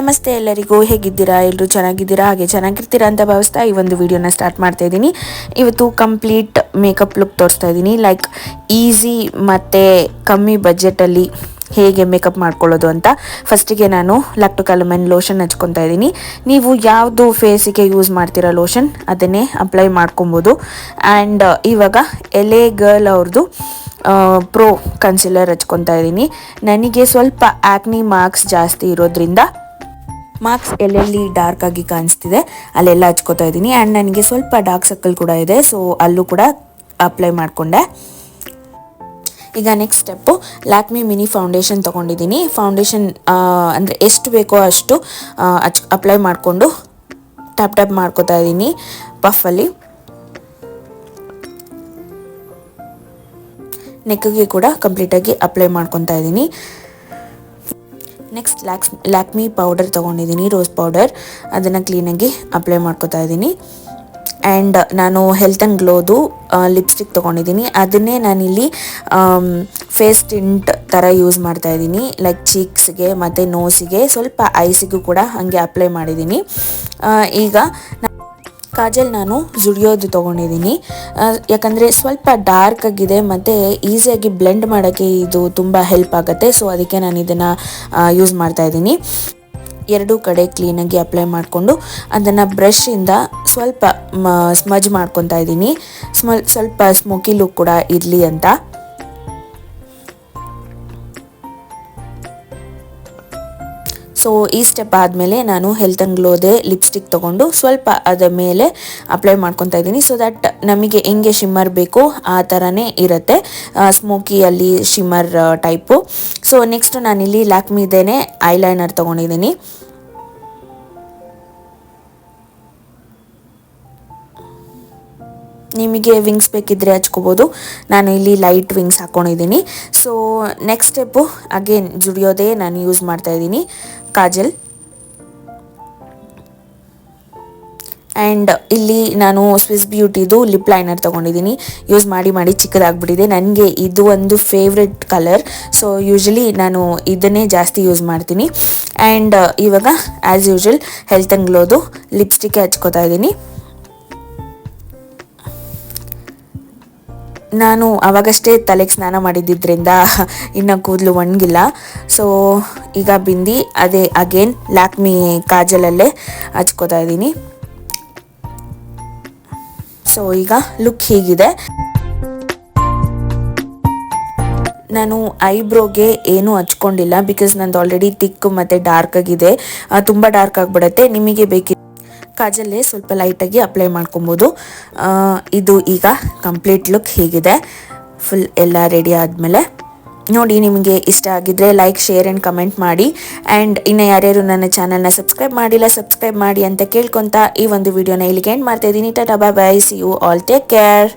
ನಮಸ್ತೆ ಎಲ್ಲರಿಗೂ, ಹೇಗಿದ್ದೀರಾ? ಎಲ್ಲರೂ ಚೆನ್ನಾಗಿದ್ದೀರಾ? ಹಾಗೆ ಚೆನ್ನಾಗಿರ್ತೀರಾ ಅಂತ ಭಾವಿಸ್ತಾ ಈ ಒಂದು ವಿಡಿಯೋನ ಸ್ಟಾರ್ಟ್ ಮಾಡ್ತಾ ಇದ್ದೀನಿ. ಇವತ್ತು ಕಂಪ್ಲೀಟ್ ಮೇಕಪ್ ಲುಕ್ ತೋರಿಸ್ತಾ ಇದ್ದೀನಿ. ಲೈಕ್ ಈಸಿ ಮತ್ತು ಕಮ್ಮಿ ಬಜೆಟಲ್ಲಿ ಹೇಗೆ ಮೇಕಪ್ ಮಾಡ್ಕೊಳ್ಳೋದು ಅಂತ. ಫಸ್ಟಿಗೆ ನಾನು ಲ್ಯಾಕ್ಟೋಕ್ಯಾಲಮೈನ್ ಲೋಷನ್ ಹಚ್ಕೊತಾ ಇದ್ದೀನಿ. ನೀವು ಯಾವುದು ಫೇಸಿಗೆ ಯೂಸ್ ಮಾಡ್ತೀರಾ ಲೋಷನ್ ಅದನ್ನೇ ಅಪ್ಲೈ ಮಾಡ್ಕೊಬೋದು. ಆ್ಯಂಡ್ ಇವಾಗ ಎಲೆ ಗರ್ಲ್ ಅವ್ರದ್ದು ಪ್ರೋ ಕನ್ಸಿಲರ್ ಹಚ್ಕೊತಾ ಇದ್ದೀನಿ. ನನಗೆ ಸ್ವಲ್ಪ ಆ್ಯಕ್ನಿ ಮಾರ್ಕ್ಸ್ ಜಾಸ್ತಿ ಇರೋದ್ರಿಂದ ಮಾರ್ಕ್ಸ್ ಎಲ್ಲೆಲ್ಲಿ ಡಾರ್ಕ್ ಆಗಿ ಕಾಣಿಸ್ತಿದೆ ಅಲ್ಲೆಲ್ಲ ಹಚ್ಕೋತಾ ಇದ್ದೀನಿ. ಆ್ಯಂಡ್ ನನಗೆ ಸ್ವಲ್ಪ ಡಾರ್ಕ್ ಸರ್ಕಲ್ ಕೂಡ ಇದೆ, ಸೊ ಅಲ್ಲೂ ಕೂಡ ಅಪ್ಲೈ ಮಾಡಿಕೊಂಡೆ. ಈಗ next step Lakme mini foundation ತೊಗೊಂಡಿದ್ದೀನಿ. ಫೌಂಡೇಶನ್ ಅಂದರೆ ಎಷ್ಟು ಬೇಕೋ ಅಷ್ಟು ಅಪ್ಲೈ ಮಾಡಿಕೊಂಡು ಟ್ಯಾಪ್ ಮಾಡ್ಕೋತಾ ಇದ್ದೀನಿ ಪಫಲ್ಲಿ. ನೆಕ್ಗೆ ಕೂಡ ಕಂಪ್ಲೀಟಾಗಿ ಅಪ್ಲೈ ಮಾಡ್ಕೊತಾ ಇದ್ದೀನಿ. ನೆಕ್ಸ್ಟ್ ಲ್ಯಾಕ್ಮಿ ಪೌಡರ್ ತೊಗೊಂಡಿದ್ದೀನಿ, ರೋಸ್ ಪೌಡರ್. ಅದನ್ನು ಕ್ಲೀನಾಗಿ ಅಪ್ಲೈ ಮಾಡ್ಕೊತಾ ಇದ್ದೀನಿ. ಆ್ಯಂಡ್ ನಾನು ಹೆಲ್ತ್ ಆ್ಯಂಡ್ ಗ್ಲೋದು ಲಿಪ್ಸ್ಟಿಕ್ ತೊಗೊಂಡಿದ್ದೀನಿ. ಅದನ್ನೇ ನಾನಿಲ್ಲಿ ಫೇಸ್ ಟಿಂಟ್ ಥರ ಯೂಸ್ ಮಾಡ್ತಾ ಇದ್ದೀನಿ. ಲೈಕ್ ಚೀಕ್ಸ್ಗೆ ಮತ್ತು ನೋಸಿಗೆ, ಸ್ವಲ್ಪ ಐಸಿಗೂ ಕೂಡ ಹಾಗೆ ಅಪ್ಲೈ ಮಾಡಿದ್ದೀನಿ. ಈಗ ಕಾಜಲ್ ನಾನು ಜುಡಿಯೋದು ತೊಗೊಂಡಿದ್ದೀನಿ, ಯಾಕಂದರೆ ಸ್ವಲ್ಪ ಡಾರ್ಕ್ ಆಗಿದೆ ಮತ್ತು ಈಸಿಯಾಗಿ ಬ್ಲೆಂಡ್ ಮಾಡೋಕ್ಕೆ ಇದು ತುಂಬ ಹೆಲ್ಪ್ ಆಗುತ್ತೆ. ಸೊ ಅದಕ್ಕೆ ನಾನು ಇದನ್ನು ಯೂಸ್ ಮಾಡ್ತಾ ಇದ್ದೀನಿ. ಎರಡೂ ಕಡೆ ಕ್ಲೀನಾಗಿ ಅಪ್ಲೈ ಮಾಡಿಕೊಂಡು ಅದನ್ನು ಬ್ರಷಿಂದ ಸ್ವಲ್ಪ ಸ್ಮಜ್ ಮಾಡ್ಕೊತಾ ಇದ್ದೀನಿ, ಸ್ವಲ್ಪ ಸ್ಮೋಕಿ ಲುಕ್ ಕೂಡ ಇರಲಿ ಅಂತ. ಸೊ ಈ ಸ್ಟೆಪ್ ಆದಮೇಲೆ ನಾನು ಹೆಲ್ತ್ ಆ್ಯಂಡ್ ಗ್ಲೋದೆ ಲಿಪ್ಸ್ಟಿಕ್ ತೊಗೊಂಡು ಸ್ವಲ್ಪ ಅದರ ಮೇಲೆ ಅಪ್ಲೈ ಮಾಡ್ಕೊತಾ ಇದ್ದೀನಿ. ಸೊ ದಟ್ ನಮಗೆ ಹೆಂಗೆ ಶಿಮ್ಮರ್ ಬೇಕೋ ಆ ಥರನೇ ಇರುತ್ತೆ, ಸ್ಮೋಕಿಯಲ್ಲಿ ಶಿಮ್ಮರ್ ಟೈಪು. ಸೊ ನೆಕ್ಸ್ಟು ನಾನಿಲ್ಲಿ ಲ್ಯಾಕ್ಮಿದೇನೆ ಐಲೈನರ್ ತೊಗೊಂಡಿದ್ದೀನಿ. ನಿಮಗೆ ವಿಂಗ್ಸ್ ಬೇಕಿದ್ದರೆ ಹಚ್ಕೋಬೋದು. ನಾನು ಇಲ್ಲಿ ಲೈಟ್ ವಿಂಗ್ಸ್ ಹಾಕ್ಕೊಂಡಿದ್ದೀನಿ. ಸೊ ನೆಕ್ಸ್ಟ್ ಸ್ಟೆಪ್ಪು ಅಗೇನ್ ಜುಡಿಯೋದೇ ನಾನು ಯೂಸ್ ಮಾಡ್ತಾ ಇದ್ದೀನಿ, ಕಾಜಲ್. ಆ್ಯಂಡ್ ಇಲ್ಲಿ ನಾನು ಸ್ವಿಸ್ ಬ್ಯೂಟಿದು ಲಿಪ್ ಲೈನರ್ ತೊಗೊಂಡಿದ್ದೀನಿ. ಯೂಸ್ ಮಾಡಿ ಚಿಕ್ಕದಾಗ್ಬಿಟ್ಟಿದೆ. ನನಗೆ ಇದು ಒಂದು ಫೇವ್ರೆಟ್ ಕಲರ್, ಸೊ ಯೂಶ್ವಲಿ ನಾನು ಇದನ್ನೇ ಜಾಸ್ತಿ ಯೂಸ್ ಮಾಡ್ತೀನಿ. ಆ್ಯಂಡ್ ಇವಾಗ ಆ್ಯಸ್ ಯೂಶ್ವಲ್ ಹೆಲ್ತ್ ಆ್ಯಂಡ್ ಗ್ಲೋದು ಲಿಪ್ಸ್ಟಿಕ್ಕೆ ಹಚ್ಕೋತಾ ಇದ್ದೀನಿ. ನಾನು ಅವಾಗಷ್ಟೇ ತಲೆಗೆ ಸ್ನಾನ ಮಾಡಿದ್ದಿದ್ದರಿಂದ ಇನ್ನು ಕೂದಲು ಒಣಗಿಲ್ಲ. ಸೊ ಈಗ ಬಿಂದಿ ಅದೇ ಅಗೇನ್ ಲ್ಯಾಕ್ಮಿ ಕಾಜಲಲ್ಲೇ ಹಚ್ಕೋತಾ ಇದ್ದೀನಿ. ಸೊ ಈಗ ಲುಕ್ ಹೀಗಿದೆ. ನಾನು ಐಬ್ರೋಗೆ ಏನೂ ಹಚ್ಕೊಂಡಿಲ್ಲ, ಬಿಕಾಸ್ ನಂದು ಆಲ್ರೆಡಿ ತಿಕ್ ಮತ್ತು ಡಾರ್ಕ್ ಆಗಿದೆ. ತುಂಬ ಡಾರ್ಕ್ ಆಗಿಬಿಡುತ್ತೆ. ನಿಮಗೆ ಬೇಕಿ ಕಾಜಲ್ಲೇ ಸ್ವಲ್ಪ ಲೈಟಾಗಿ ಅಪ್ಲೈ ಮಾಡ್ಕೊಬೋದು. ಇದು ಈಗ ಕಂಪ್ಲೀಟ್ ಲುಕ್ ಹೀಗಿದೆ. ಫುಲ್ ಎಲ್ಲ ರೆಡಿ ಆದಮೇಲೆ ನೋಡಿ, ನಿಮಗೆ ಇಷ್ಟ ಆಗಿದ್ದರೆ ಲೈಕ್, ಶೇರ್ ಆ್ಯಂಡ್ ಕಮೆಂಟ್ ಮಾಡಿ. ಆ್ಯಂಡ್ ಇನ್ನು ಯಾರ್ಯಾರು ನನ್ನ ಚಾನಲ್ನ ಸಬ್ಸ್ಕ್ರೈಬ್ ಮಾಡಿಲ್ಲ ಸಬ್ಸ್ಕ್ರೈಬ್ ಮಾಡಿ ಅಂತ ಕೇಳ್ಕೊತಾ ಈ ಒಂದು ವಿಡಿಯೋನ ಇಲ್ಲಿಗೆ ಎಂಡ್ ಮಾಡ್ತಾ ಇದ್ದೀನಿ. Tata, bye bye, see you all, take care.